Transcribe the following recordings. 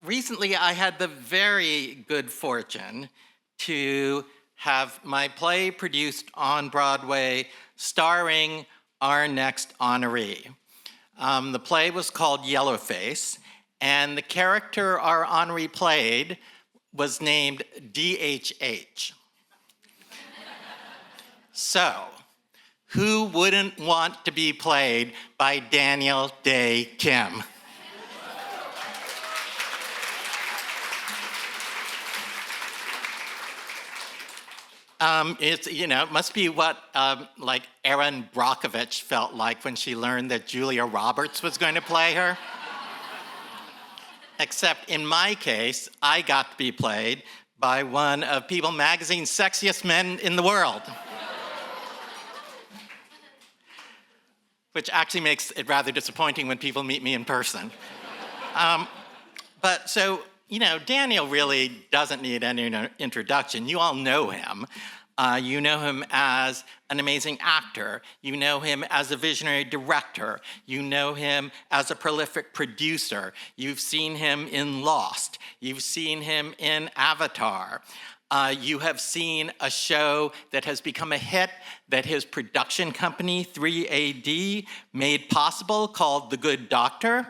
recently I had the very good fortune to have my play produced on Broadway starring our next honoree. The play was called Yellowface, and the character our honoree played was named DHH. So, who wouldn't want to be played by Dae Kim? It must be what like Erin Brockovich felt like when she learned that Julia Roberts was going to play her. Except in my case, I got to be played by one of People Magazine's sexiest men in the world. Which actually makes it rather disappointing when people meet me in person. Daniel really doesn't need any introduction. You all know him. You know him as an amazing actor. You know him as a visionary director. You know him as a prolific producer. You've seen him in Lost. You've seen him in Avatar. You have seen a show that has become a hit that his production company, 3AD, made possible called The Good Doctor.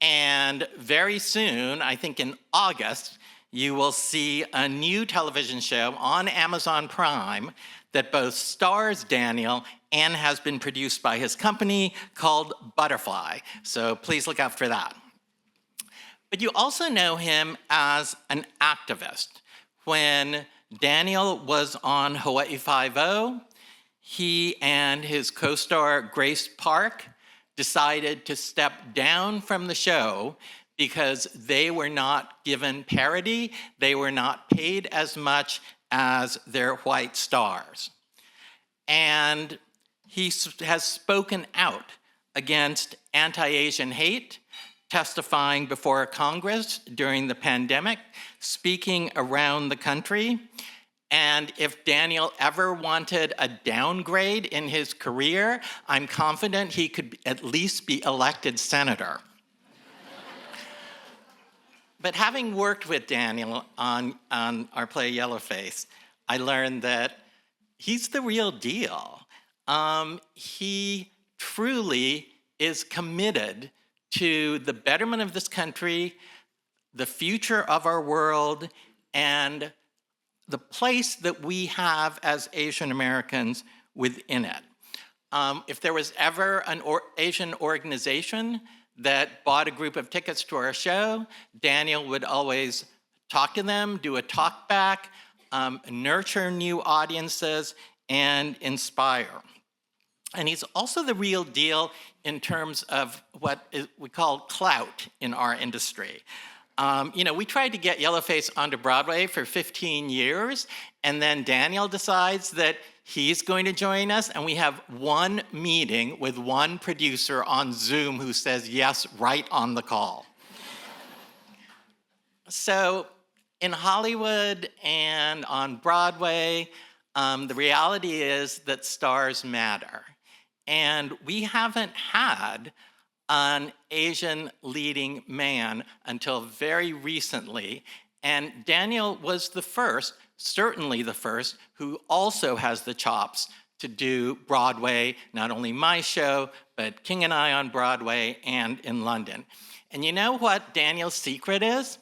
And very soon, I think in August, you will see a new television show on Amazon Prime that both stars Daniel and has been produced by his company called Butterfly. So please look out for that. But you also know him as an activist. When Daniel was on Hawaii Five-0, he and his co-star Grace Park decided to step down from the show because they were not given parity, they were not paid as much as their white stars. And he has spoken out against anti-Asian hate, testifying before Congress during the pandemic, speaking around the country. And if Daniel ever wanted a downgrade in his career, I'm confident he could at least be elected senator. But having worked with Daniel on our play Yellowface, I learned that he's the real deal. He truly is committed to the betterment of this country, the future of our world, and the place that we have as Asian Americans within it. If there was ever an Asian organization that bought a group of tickets to our show, Daniel would always talk to them, do a talk back, nurture new audiences, and inspire. And he's also the real deal in terms of what we call clout in our industry. We tried to get Yellowface onto Broadway for 15 years, and then Daniel decides that he's going to join us, and we have one meeting with one producer on Zoom who says yes right on the call. So in Hollywood and on Broadway, the reality is that stars matter. And we haven't had an Asian leading man until very recently. And Daniel was the first, certainly the first, who also has the chops to do Broadway, not only my show, but King and I on Broadway and in London. And you know what Daniel's secret is?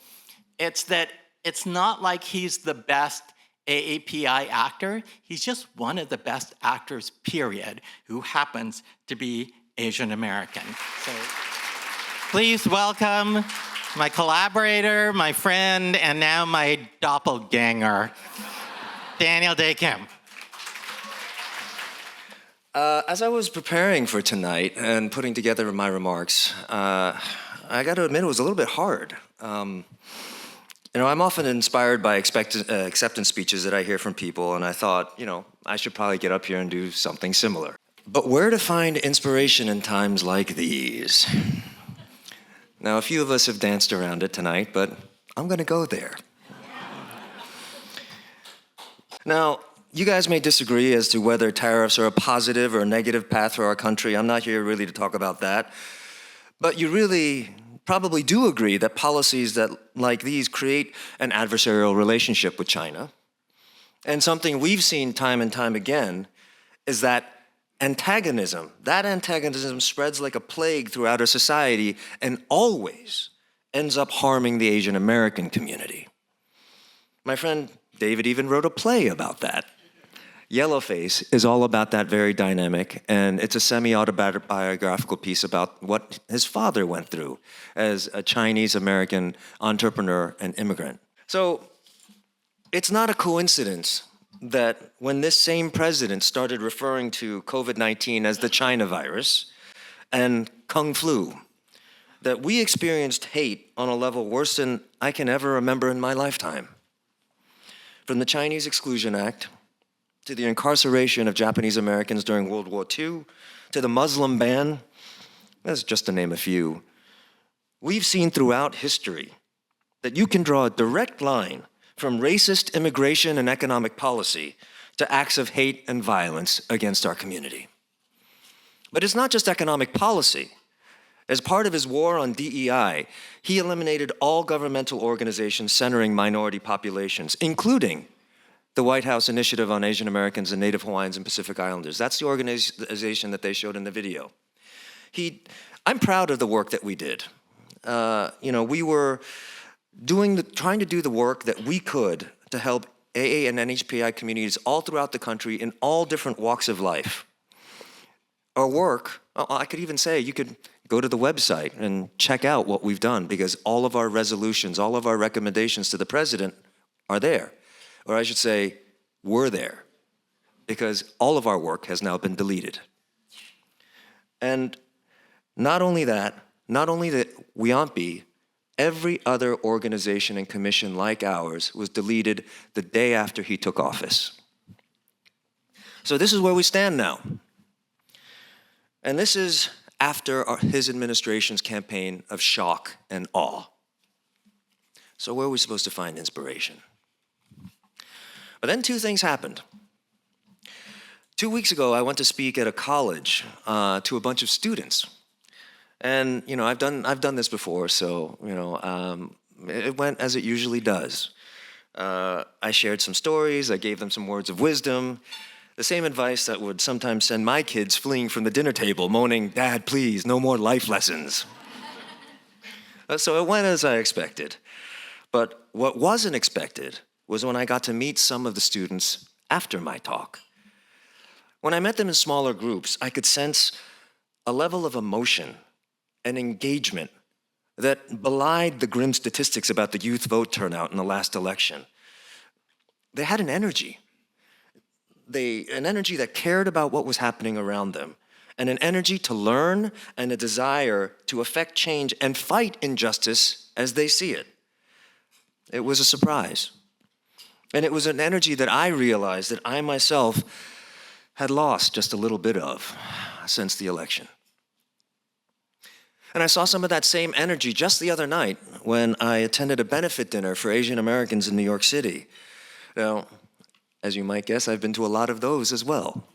It's that it's not like he's the best AAPI actor. He's just one of the best actors, period, who happens to be Asian American. So please welcome my collaborator, my friend, and now my doppelganger, Dae Kim. As I was preparing for tonight and putting together my remarks, I got to admit it was a little bit hard. I'm often inspired by acceptance speeches that I hear from people, and I thought, I should probably get up here and do something similar. But where to find inspiration in times like these? Now, a few of us have danced around it tonight, but I'm going to go there. Now, you guys may disagree as to whether tariffs are a positive or a negative path for our country. I'm not here really to talk about that. But you really probably do agree that policies that like these create an adversarial relationship with China. And something we've seen time and time again is that antagonism spreads like a plague throughout our society and always ends up harming the Asian American community. My friend David even wrote a play about that. Yellowface is all about that very dynamic, and it's a semi-autobiographical piece about what his father went through as a Chinese-American entrepreneur and immigrant. So it's not a coincidence that when this same president started referring to COVID-19 as the China virus and Kung Flu, that we experienced hate on a level worse than I can ever remember in my lifetime. From the Chinese Exclusion Act, to the incarceration of Japanese Americans during World War II, to the Muslim ban, that's just to name a few. We've seen throughout history that you can draw a direct line from racist immigration and economic policy to acts of hate and violence against our community. But it's not just economic policy. As part of his war on DEI, he eliminated all governmental organizations centering minority populations, including the White House Initiative on Asian Americans and Native Hawaiians and Pacific Islanders. That's the organization that they showed in the video. I'm proud of the work that we did. We were trying to do the work that we could to help AA and NHPI communities all throughout the country in all different walks of life. Our work, I could even say, you could go to the website and check out what we've done, because all of our resolutions, all of our recommendations to the president are there. Or I should say, were there, because all of our work has now been deleted. And not only that WIAMPI, every other organization and commission like ours was deleted the day after he took office. So this is where we stand now. And this is after his administration's campaign of shock and awe. So where are we supposed to find inspiration? But then two things happened. 2 weeks ago, I went to speak at a college to a bunch of students. And, I've done this before, so, it went as it usually does. I shared some stories, I gave them some words of wisdom, the same advice that would sometimes send my kids fleeing from the dinner table, moaning, "Dad, please, no more life lessons." So it went as I expected. But what wasn't expected was when I got to meet some of the students after my talk. When I met them in smaller groups, I could sense a level of emotion and engagement that belied the grim statistics about the youth vote turnout in the last election. They had an energy. An energy that cared about what was happening around them, and an energy to learn and a desire to affect change and fight injustice as they see it. It was a surprise. And it was an energy that I realized that I myself had lost just a little bit of since the election. And I saw some of that same energy just the other night when I attended a benefit dinner for Asian Americans in New York City. Now, as you might guess, I've been to a lot of those as well.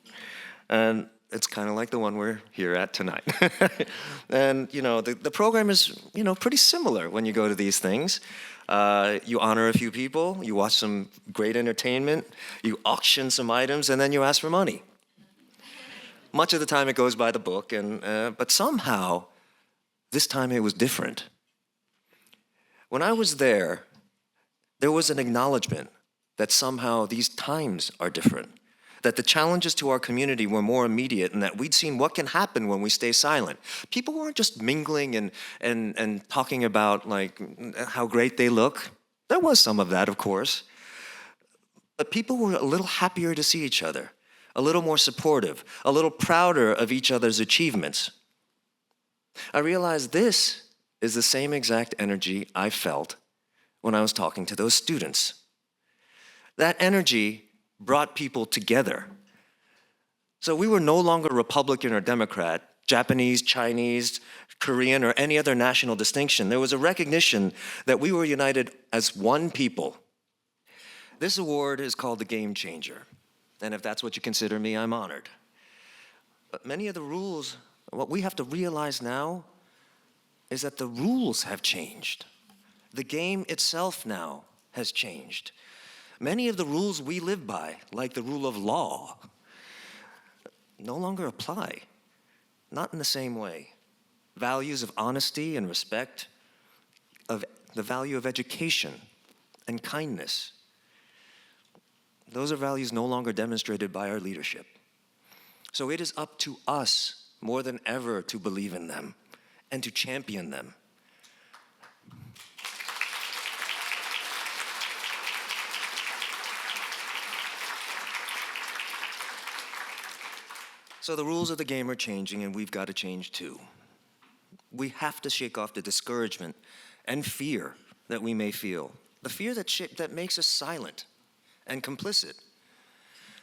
And it's kind of like the one we're here at tonight. And, the program is, pretty similar when you go to these things. You honor a few people, you watch some great entertainment, you auction some items, and then you ask for money. Much of the time it goes by the book, but somehow, this time it was different. When I was there was an acknowledgement that somehow these times are different, that the challenges to our community were more immediate, and that we'd seen what can happen when we stay silent. People weren't just mingling and talking about how great they look. There was some of that, of course. But people were a little happier to see each other, a little more supportive, a little prouder of each other's achievements. I realized this is the same exact energy I felt when I was talking to those students. That energy brought people together. So we were no longer Republican or Democrat, Japanese, Chinese, Korean, or any other national distinction. There was a recognition that we were united as one people. This award is called the Game Changer. And if that's what you consider me, I'm honored. But many of the rules, what we have to realize now, is that the rules have changed. The game itself now has changed. Many of the rules we live by, like the rule of law, no longer apply. Not in the same way. Values of honesty and respect, of the value of education and kindness, those are values no longer demonstrated by our leadership. So it is up to us more than ever to believe in them and to champion them. So the rules of the game are changing, and we've got to change too. We have to shake off the discouragement and fear that we may feel. The fear that makes us silent and complicit.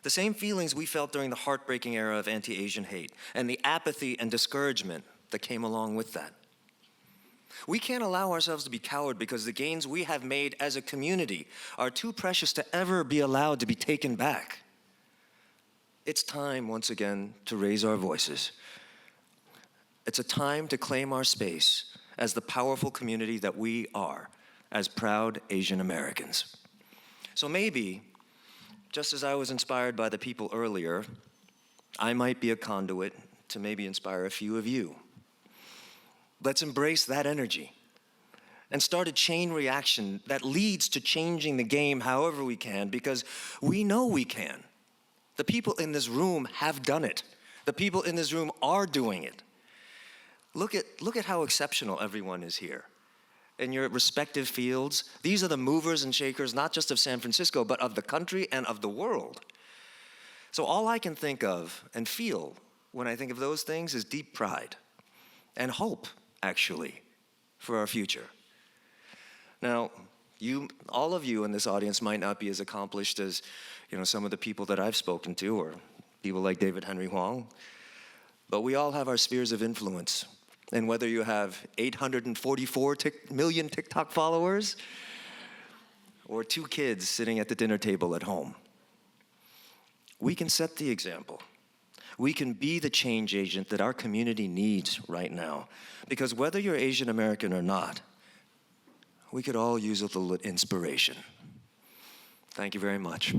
The same feelings we felt during the heartbreaking era of anti-Asian hate and the apathy and discouragement that came along with that. We can't allow ourselves to be cowed because the gains we have made as a community are too precious to ever be allowed to be taken back. It's time, once again, to raise our voices. It's a time to claim our space as the powerful community that we are, as proud Asian Americans. So maybe, just as I was inspired by the people earlier, I might be a conduit to maybe inspire a few of you. Let's embrace that energy and start a chain reaction that leads to changing the game however we can, because we know we can. The people in this room have done it. The people in this room are doing it. Look at how exceptional everyone is here. In your respective fields, these are the movers and shakers, not just of San Francisco, but of the country and of the world. So all I can think of and feel when I think of those things is deep pride and hope, actually, for our future. Now, all of you in this audience might not be as accomplished as, some of the people that I've spoken to, or people like David Henry Hwang, but we all have our spheres of influence. And whether you have 844 million TikTok followers or 2 kids sitting at the dinner table at home, we can set the example. We can be the change agent that our community needs right now. Because whether you're Asian American or not, we could all use a little inspiration. Thank you very much.